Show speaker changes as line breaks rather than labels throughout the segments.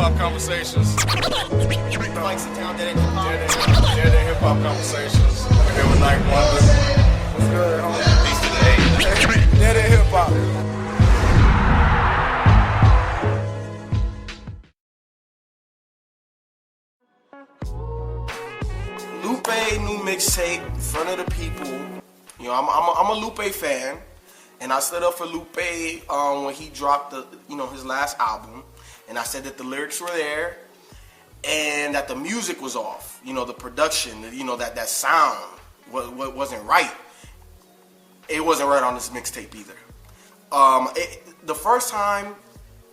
Deadendhiphop conversations.
Like sit down,
Deadendhiphop conversations. We're here with Night Wonder.
What's good, homie?
Peace to the age.
Deadendhiphop.
Lupe new mixtape, Front of the People. You know, I'm a Lupe fan, and I stood up for Lupe when he dropped his last album, and I said that the lyrics were there, and that the music was off. You know, the production, that sound wasn't right. It wasn't right on this mixtape either. The first time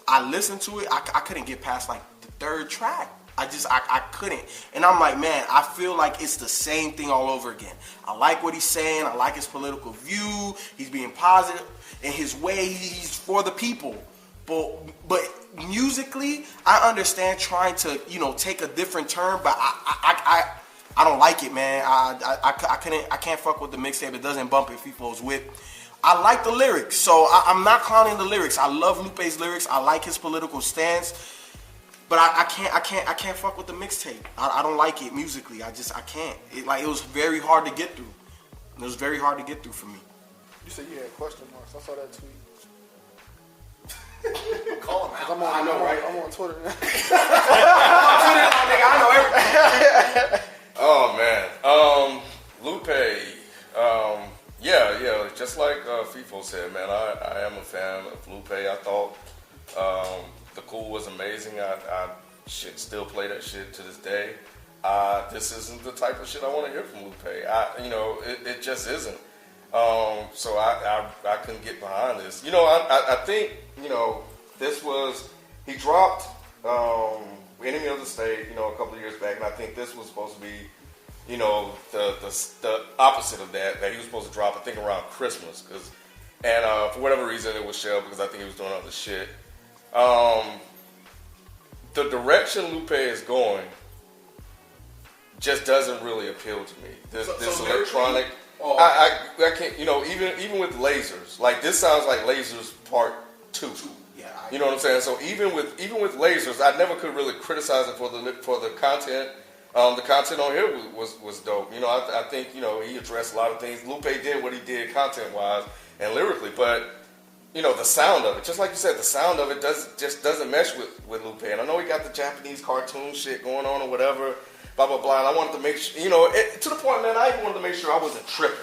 I listened to it, I couldn't get past like the third track. I couldn't. And I'm like, man, I feel like it's the same thing all over again. I like what he's saying. I like his political view. He's being positive in his way. He's for the people. But musically, I understand trying to, take a different turn, but I don't like it, man. I can't fuck with the mixtape. It doesn't bump if people's whip. I like the lyrics, so I'm not clowning the lyrics. I love Lupe's lyrics. I like his political stance. But I can't fuck with the mixtape. I don't like it musically. I can't. It was very hard to get through. It was very hard to get through for me.
You said you had question marks. I saw that tweet.
Call him out.
I'm on Twitter now.
I know everything.
Oh man, Lupe. Yeah. Just like FIFO said, man, I am a fan of Lupe. I thought the Cool was amazing. I should still play that shit to this day. This isn't the type of shit I want to hear from Lupe. It just isn't. So I couldn't get behind this. I think this was, he dropped Enemy of the State, a couple of years back, and I think this was supposed to be, the opposite of that he was supposed to drop, I think, around Christmas, and for whatever reason it was shelved because I think he was doing other shit. The direction Lupe is going just doesn't really appeal to me. This electronic, I can't, even with Lasers, like this sounds like Lasers Part 2.
Yeah,
you know what I'm saying? So even with Lasers, I never could really criticize it for the content. The content on here was dope. I think he addressed a lot of things. Lupe did what he did content wise and lyrically, but the sound of it, just like you said, the sound of it doesn't mesh with Lupe. And I know he got the Japanese cartoon shit going on or whatever, blah blah blah. And I wanted to make sure, to the point, man, I even wanted to make sure I wasn't tripping.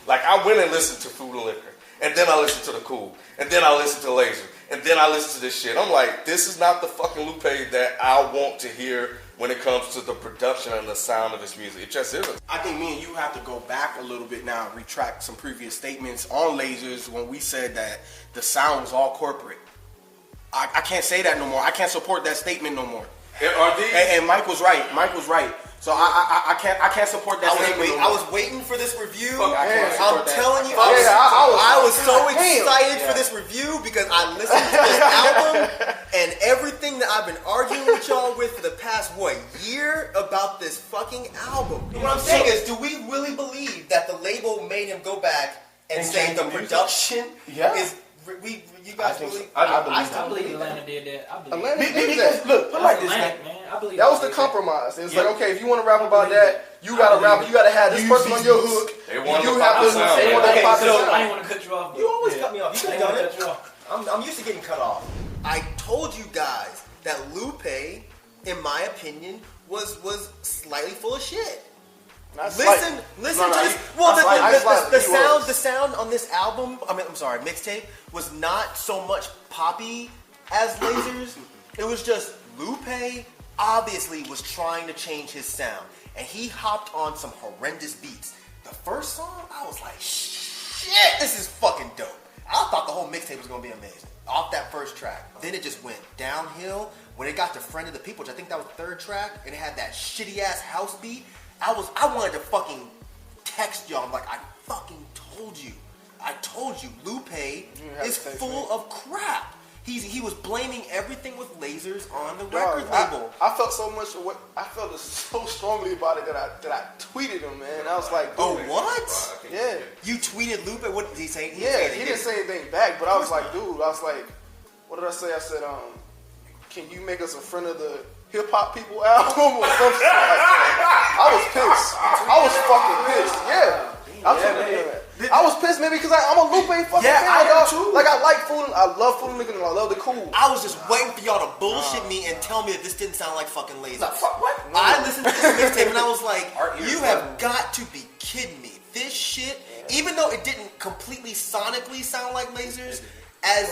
Like I went and listened to Food and Liquor, and then I listened to the Cool, and then I listened to Laser, and then I listened to this shit. I'm like, this is not the fucking Lupe that I want to hear when it comes to the production and the sound of his music. It just isn't.
I think me and you have to go back a little bit now and retract some previous statements on Lasers when we said that the sound was all corporate. I can't say that no more. I can't support that statement no more. And Mike was right. So I can't support that statement no more.
I was waiting for this review.
I'm
telling you, I was so excited for this review because I listened to this album and everything that I've been arguing with y'all with for the past, year about this fucking album. What I'm saying is, do we really believe that the label made him go back and say the production is... You guys believe?
I believe Atlanta did that.
Atlanta did that.
Look, like this, man. I believe
that was the compromise. It's like, okay, if you want to rap about that, you gotta rap. You gotta have this person on your hook. You have to.
I didn't want to cut you off.
You always cut me off. You could have done it. I'm used to getting cut off. I told you guys that Lupe, in my opinion, was slightly full of shit. Listen to this. Well, the sound on this album, mixtape, was not so much poppy as Lasers. It was just Lupe obviously was trying to change his sound, and he hopped on some horrendous beats. The first song, I was like, shit, this is fucking dope. I thought the whole mixtape was gonna be amazing off that first track. Then it just went downhill when it got to Friend of the People, which I think that was the third track, and it had that shitty ass house beat. I wanted to fucking text y'all. I'm like, I fucking told you. Lupe is full of crap. He was blaming everything with Lasers on the record label.
I felt so much. I felt so strongly about it that I tweeted him, man. I was like,
oh, what?
Yeah.
You tweeted Lupe? What did he say? He
didn't say anything back, but I was like, dude. I was like, what did I say? I said, can you make us a friend of the hip hop people album or something like that? I was pissed. I was fucking pissed. Yeah. I was pissed, maybe because I'm a Lupe fucking fan.
I am too.
Like I like Food, I love Food and I love the cool.
I was just waiting for y'all to bullshit me and tell me that this didn't sound like fucking Lasers.
Fuck what?
I listened to this mixtape and I was like, you have got to be kidding me. This shit, even though it didn't completely sonically sound like Lasers, as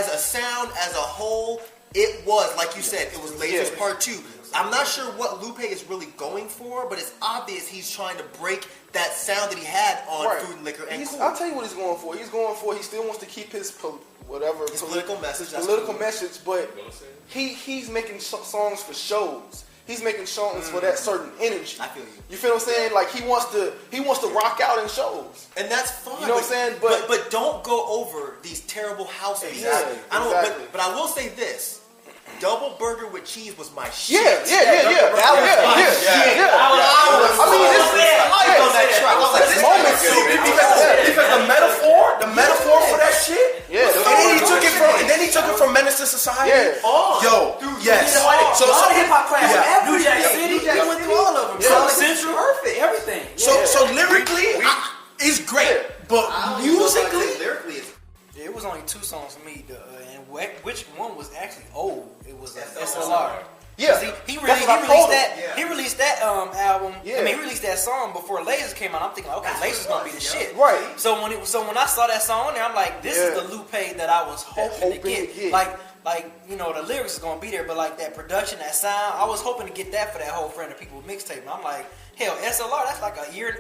a sound, as a whole, it was, like you said, it was Lasers Part 2. I'm not sure what Lupe is really going for, but it's obvious he's trying to break that sound that he had on Food and Liquor and Cool.
I'll tell you what he's going for. He still wants to keep his
political message.
Political message, but he's making songs for shows. He's making songs for that certain energy.
I feel you.
You feel what I'm saying? Like he wants to rock out in shows.
And that's fine.
You know what I'm saying?
But don't go over these terrible house beats.
Exactly.
But I will say this. Double burger with cheese was my shit.
Yeah.
I mean,
because the metaphor for that shit.
Yeah.
And then he took it from Menace to Society.
Yeah.
Yo, yes.
So hip hop class.
Yeah.
New Jack City, Jack went through all of them.
Yeah.
Central, perfect, everything.
So lyrically, it's great, but musically,
It was only 2 songs for me, and which one was actually old? It was SLR.
Yeah,
he released that album.
Yeah.
I mean, he released that song before Lasers came out. I'm thinking, okay, Lasers gonna be the shit.
Right.
So when I saw that song on there, I'm like, this is the Lupe that I was hoping to get. Like you know, the lyrics is gonna be there, but like that production, that sound, I was hoping to get that for that whole Friend of People mixtape. And I'm like, hell, SLR, that's like a year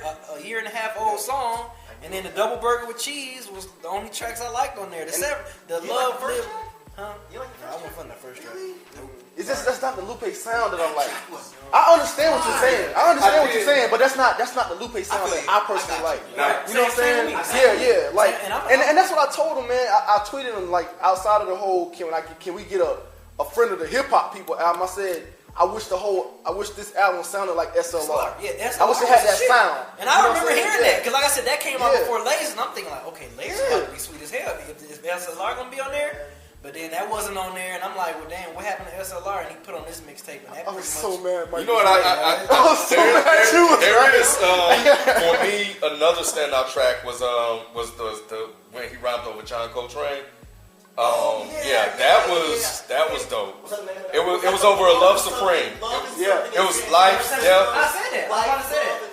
and a half old song. And then the Double Burger with Cheese was the only tracks I liked on there. The Love Live. Huh? You like the first track? I went from the first track. Nope.
It's just that's not the Lupe sound that I'm like. I understand what you're saying. But that's not the Lupe sound that I personally like. You know what I'm saying? Yeah. Like, and that's what I told him, man. I tweeted him like outside of the whole can we get a Friend of the Hip Hop People album? I said I wish this album sounded like SLR.
Yeah, SLR.
I wish it had that sound.
And I remember hearing that because, like I said, that came out before Lasers, and I'm thinking like, okay, Lasers about to be sweet as hell. Is SLR gonna be on there? But then that wasn't on there, and I'm like, well, damn, what happened to SLR? And he put on this mixtape, and that
I was so mad.
You know what? I was so mad too. There is for me another standout track was the when he rhymed over John Coltrane. That was dope. It was over a Love Supreme. It was Life, Death.
I said that. I said it.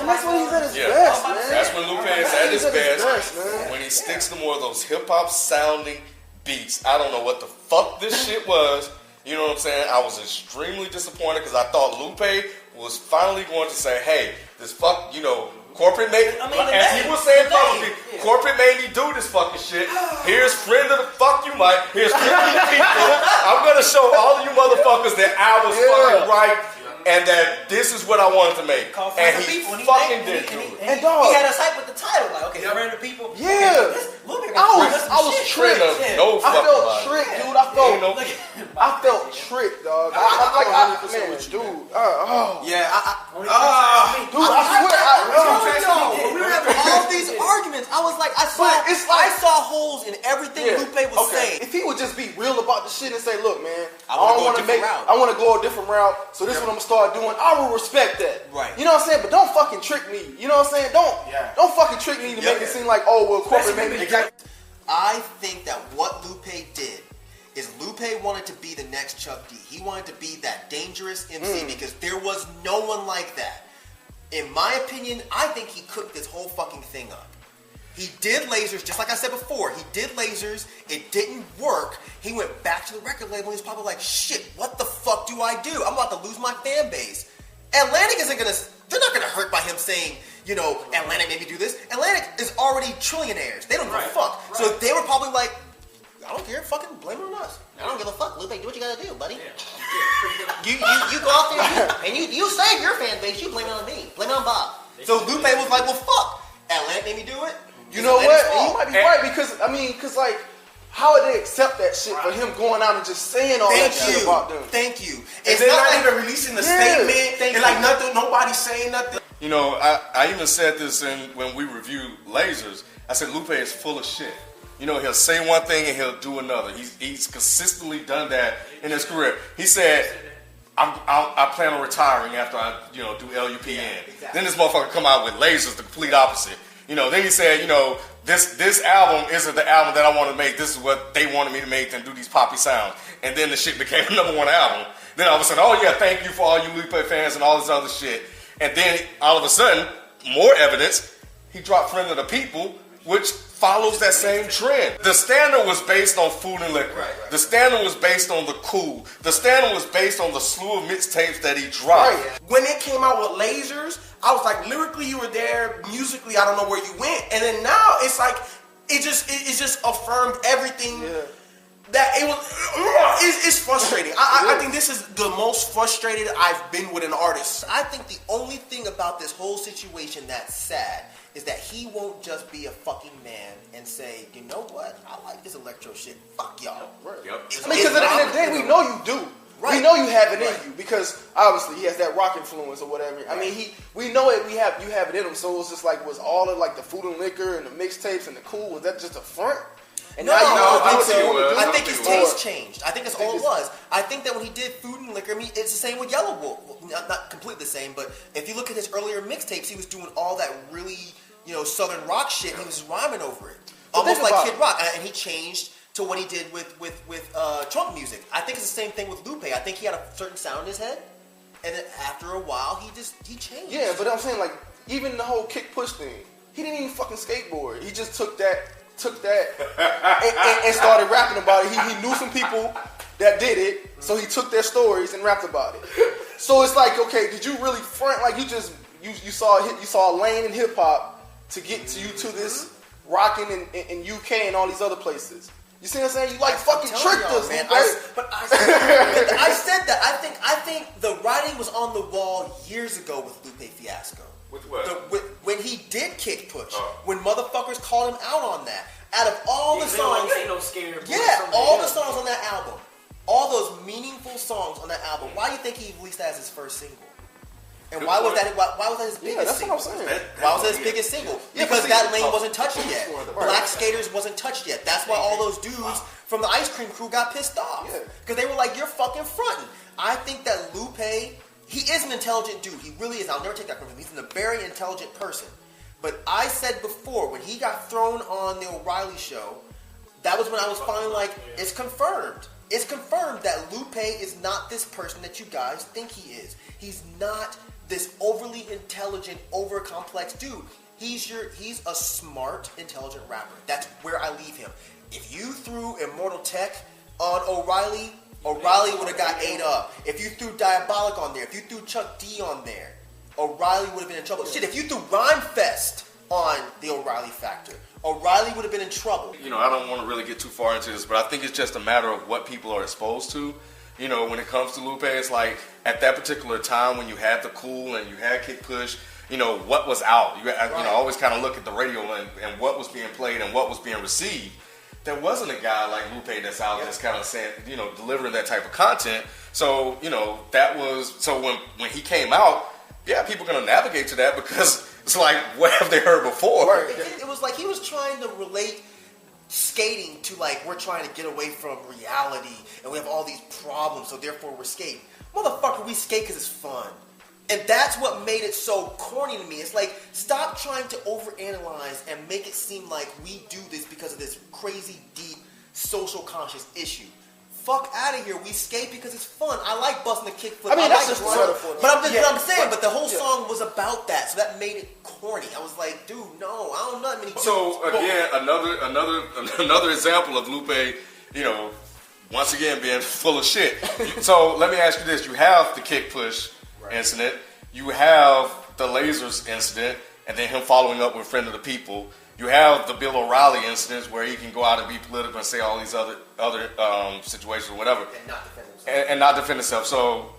And that's when he's at his best, man.
That's when Lupe is at his best.
man.
When he sticks to more of those hip hop sounding beats. I don't know what the fuck this shit was. You know what I'm saying? I was extremely disappointed because I thought Lupe was finally going to say, hey, this corporate made, as he was saying publicly, corporate made me do this fucking shit. Here's Friend of the Fuck You Mike. Here's Friend of the People. I'm going to show all of you motherfuckers that I was fucking right and that this is what I wanted to make. And he fucking did do it.
And dog, he had us hype with the title, like, okay, Friend of the People.
Yeah. I was tricked.
No
I felt tricked, dude. I felt tricked, dog. Dude, I swear.
We were having all these arguments. I was like, I saw holes in everything Lupe was saying.
If he would just be real about the shit and say, look, man, I want to go a different route, so this is what I'm gonna start doing, I will respect that.
Right.
You know what I'm saying? But don't fucking trick me. You know what I'm saying? Don't fucking trick me to make it seem like, oh, well, corporate made me.
I think that what Lupe did is Lupe wanted to be the next Chuck D. He wanted to be that dangerous MC because there was no one like that. In my opinion, I think he cooked this whole fucking thing up. He did Lasers, just like I said before. He did Lasers. It didn't work. He went back to the record label and he's probably like, shit, what the fuck do I do? I'm about to lose my fan base. Atlantic they're not gonna hurt by him saying, Atlantic made me do this. Atlantic is already trillionaires. They don't give a fuck. Right. So they were probably like, I don't care, fucking blame it on us. I don't give a fuck, Lupe, do what you gotta do, buddy. You go out there and you save your fan base, you blame it on me. Blame it on Bob. So Lupe was like, well, fuck. Atlantic made me do it.
You know what? And you might be right because like, how would they accept that shit for him going out and just saying all that shit about them?
Thank you.
And they're not even releasing the statement. And like nothing, nobody's saying nothing.
You know, I even said this when we reviewed Lasers. I said Lupe is full of shit. You know, he'll say one thing and he'll do another. He's consistently done that in his career. He said, I plan on retiring after I, do LUPN.
Yeah, exactly.
Then this motherfucker come out with Lasers, the complete opposite. Then he said, this album isn't the album that I want to make. This is what they wanted me to make and do these poppy sounds. And then the shit became a #1 album. Then all of a sudden, oh yeah, thank you for all you Lupe fans and all this other shit. And then all of a sudden, more evidence, he dropped Friend of the People, which follows that same trend. The standard was based on Food and Liquor. Right. The standard was based on The Cool. The standard was based on the slew of mixtapes that he dropped.
Right. When it came out with Lasers, I was like, lyrically you were there, musically I don't know where you went. And then now it's like, it just affirmed everything. Yeah. That it was, it's frustrating. I think this is the most frustrated I've been with an artist.
I think the only thing about this whole situation that's sad is that he won't just be a fucking man and say, you know what, I like this electro shit. Fuck y'all.
Right.
Yep.
I mean, because at the end of the day, we know you do. Right. We know you have it in you because obviously he has that rock influence or whatever. Right. I mean, we know it. You have it in him. So it's just like, was all of like the Food and Liquor and the mixtapes and the Cool, was that just a front? And
I think his taste changed. I think that's all it was. I think that when he did Food and Liquor, I mean, it's the same with Yellow Wolf. Well, not completely the same, but if you look at his earlier mixtapes, he was doing all that really, southern rock shit. He was rhyming over it, almost like Kid Rock. And he changed to what he did with Trump music. I think it's the same thing with Lupe. I think he had a certain sound in his head, and then after a while, he changed.
Yeah, but I'm saying, like, even the whole kick push thing, he didn't even fucking skateboard. He just took that and started rapping about it. He knew some people that did it, so he took their stories and rapped about it. So it's like, okay, did you really front like you saw a lane in hip hop to get to you to this rocking in UK and all these other places? You see what I'm saying? You fucking tricked us, man.
I said that. I think the writing was on the wall years ago with Lupe Fiasco.
With what?
When he did Kick Push, when motherfuckers called him out on that. Out of all the songs, all the songs on that album, all those meaningful songs on that album, why do you think he released that as his first single? And why was that his biggest single?
That's what I'm saying.
Why was that his biggest single? Because that lane wasn't touched yet. Black Skaters wasn't touched yet. That's why all those dudes from the Ice Cream Crew got pissed off. Because they were like, you're fucking fronting. I think that Lupe, he is an intelligent dude. He really is. I'll never take that from him. He's a very intelligent person. But I said before, when he got thrown on the O'Reilly show, that was when I was finally like, it's confirmed. It's confirmed that Lupe is not this person that you guys think he is. He's not this overly intelligent, over-complex dude. He's a smart, intelligent rapper. That's where I leave him. If you threw Immortal Tech on O'Reilly would have got ate up. If you threw Diabolic on there, if you threw Chuck D on there, O'Reilly would have been in trouble. Shit, if you threw Rhyme Fest on the O'Reilly Factor, O'Reilly would have been in trouble.
I don't want to really get too far into this, but I think it's just a matter of what people are exposed to. When it comes to Lupe, it's like at that particular time when you had The Cool and you had Kick Push, what was out. I always kind of look at the radio and what was being played and what was being received. There wasn't a guy like Lupe that's out there that's kind of saying, delivering that type of content. So, that was, so when he came out, yeah, people are going to navigate to that because it's like, what have they heard before?
Right. It was like he was trying to relate skating to like, we're trying to get away from reality and we have all these problems, so therefore we're skating. Motherfucker, we skate because it's fun. And that's what made it so corny to me. It's like, stop trying to overanalyze and make it seem like we do this because of this crazy, deep, social conscious issue. Fuck out of here. We skate because it's fun. I like busting the kick flip.
I mean, that's just metaphor.
But I'm saying, but the whole song was about that, so that made it corny. I was like, dude, no, I don't know that many.
So again, another example of Lupe, once again being full of shit. So let me ask you this: you have the Kick Push incident, you have the Lasers incident, and then him following up with Friend of the People. You have the Bill O'Reilly incidents where he can go out and be political and say all these other situations or whatever. And not defend himself. So,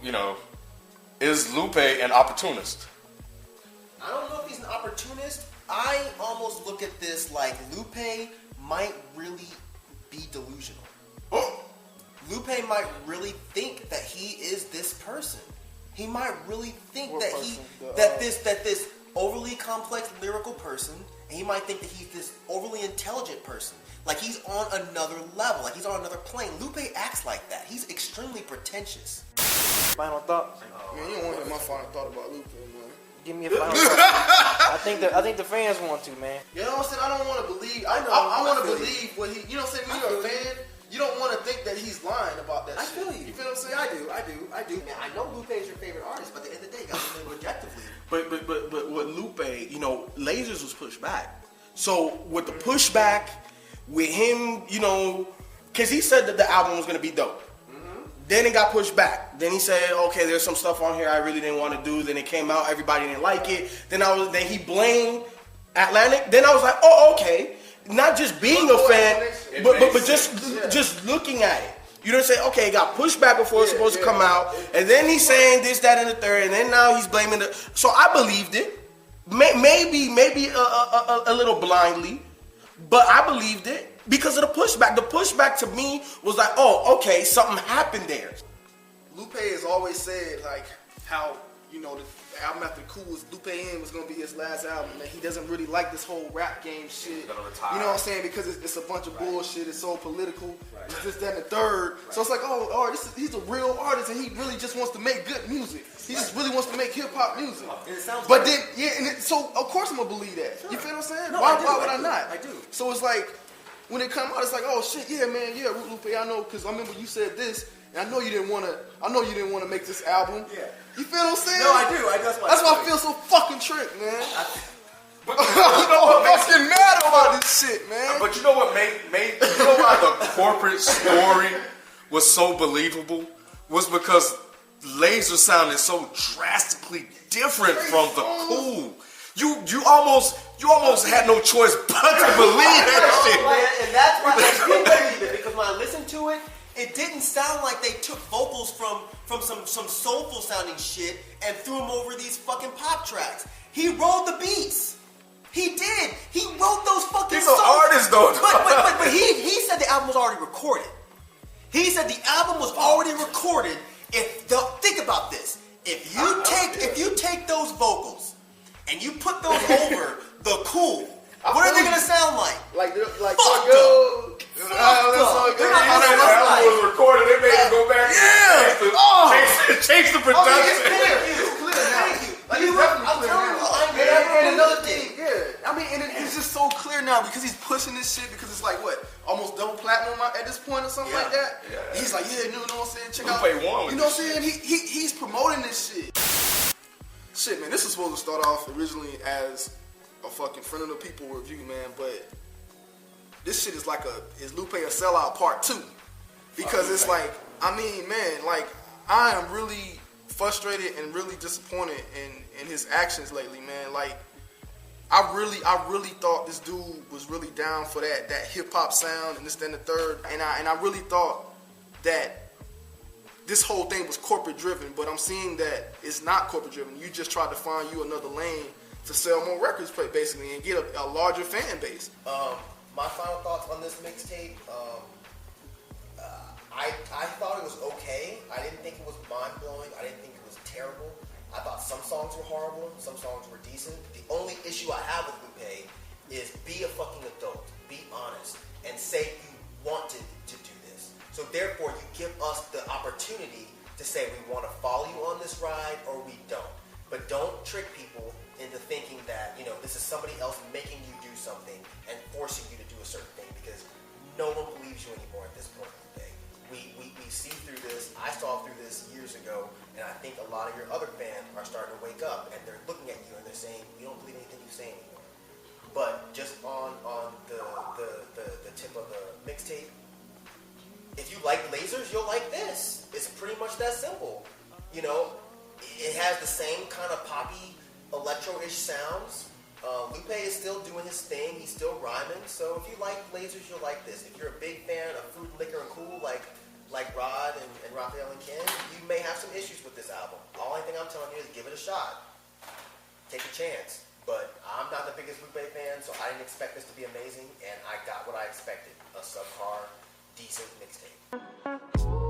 is Lupe an opportunist?
I don't know if he's an opportunist. I almost look at this like Lupe might really be delusional. Lupe might really think that he is this person. He might really think that this overly complex lyrical person, and he might think that he's this overly intelligent person. Like he's on another level. Like he's on another plane. Lupe acts like that. He's extremely pretentious.
Final thoughts?
Man, you don't want to hear my final thought about Lupe, man.
Give me a final thought. I think the fans want to, man.
You know what I'm saying? I don't want to believe. I want to believe what he. You know what I'm saying? When you're a fan, you don't want to think that he's lying about that shit.
I feel you.
You feel what I'm saying?
I do. Man, I know Lupe is your favorite artist, but at the end of the day, guys, objectively.
But with Lupe, you know, Lasers was pushed back. So with the pushback, with him, you know, because he said that the album was gonna be dope. Then it got pushed back. Then he said, okay, there's some stuff on here I really didn't want to do. Then it came out, everybody didn't like it. Then he blamed Atlantic. Then I was like, oh, okay. Not just being a fan, but just looking at it. You don't say, okay, it got pushed back before it's supposed to come out. And then he's saying this, that, and the third. And then now he's blaming the... So I believed it. Maybe a little blindly. But I believed it. Because of the pushback. The pushback to me was like, oh, okay, something happened there.
Lupe has always said, like, how, you know, the album after Cool was Lupe In was going to be his last album. And he doesn't really like this whole rap game shit. You know what I'm saying? Because it's a bunch of bullshit. It's so political. It's this, that, and the third. So it's like, he's a real artist and he really just wants to make good music. He just really wants to make hip-hop music. But then, so of course I'm going to believe that. You feel what I'm saying?
No,
why would I not?
I do.
So it's like, when it come out, it's like, oh shit, yeah, man, yeah, Lupe, I know, because I remember you said this, and I know you didn't want to make this album. Yeah. You feel what I'm saying?
No, I do. That's
why I feel so fucking tricked, man. But you know what makes me mad about this shit, man?
But you know what made you know why the corporate story was so believable? Was because Laser sounded so drastically different from the Cool. You almost had no choice but to believe that shit.
And that's why I did believe it, because when I listened to it, it didn't sound like they took vocals from some soulful sounding shit and threw them over these fucking pop tracks. He wrote the beats. He did. He wrote those fucking songs.
He's an artist though.
But he said the album was already recorded. He said the album was already recorded. Think about this. If you take those vocals and you put those over the Cool, what are they gonna sound like?
Like
yo. They're not gonna sound like.
Was recorded. They made it go back. Yeah. Change the production.
It's clear now. Like it's definitely clear now. And another thing, I mean, and it's just so clear now because he's pushing this shit because it's like what, almost double platinum at this point or something like that. Yeah. He's like, you know what I'm saying? Check out. You know what I'm saying? He's promoting this shit. Shit, man, this was supposed to start off originally as a fucking friend of the people review, man, but this shit is like is Lupe a sellout part 2? Because it's like, I mean, man, like, I am really frustrated and really disappointed in his actions lately, man. Like, I really thought this dude was really down for that hip hop sound and this, that, and the third, and I really thought that this whole thing was corporate driven, but I'm seeing that it's not corporate driven. You just tried to find you another lane to sell more records, basically, and get a larger fan base.
My final thoughts on this mixtape. I thought it was okay. I didn't think it was mind blowing. I didn't think it was terrible. I thought some songs were horrible, some songs were decent. The only issue I have with Lupe is be a fucking adult, be honest, and say you wanted to do this. So therefore, you give us the opportunity to say we want to follow you on this ride or we don't. But don't trick people into thinking that, you know, this is somebody else making you do something and forcing you to do a certain thing, because no one believes you anymore at this point of the day. We see through this. I saw through this years ago, and I think a lot of your other fans are starting to wake up and they're looking at you and they're saying, we don't believe anything you say anymore. But just on the tip of the mixtape, if you like Lasers, you'll like this. It's pretty much that simple. You know, it has the same kind of poppy, electro-ish sounds. Lupe is still doing his thing. He's still rhyming. So if you like Lasers, you'll like this. If you're a big fan of Food, Liquor, and Cool, like Rod and Raphael and Ken, you may have some issues with this album. All I think I'm telling you is give it a shot. Take a chance. But I'm not the biggest Lupe fan, so I didn't expect this to be amazing, and I got what I expected. A subpar, decent mixtape.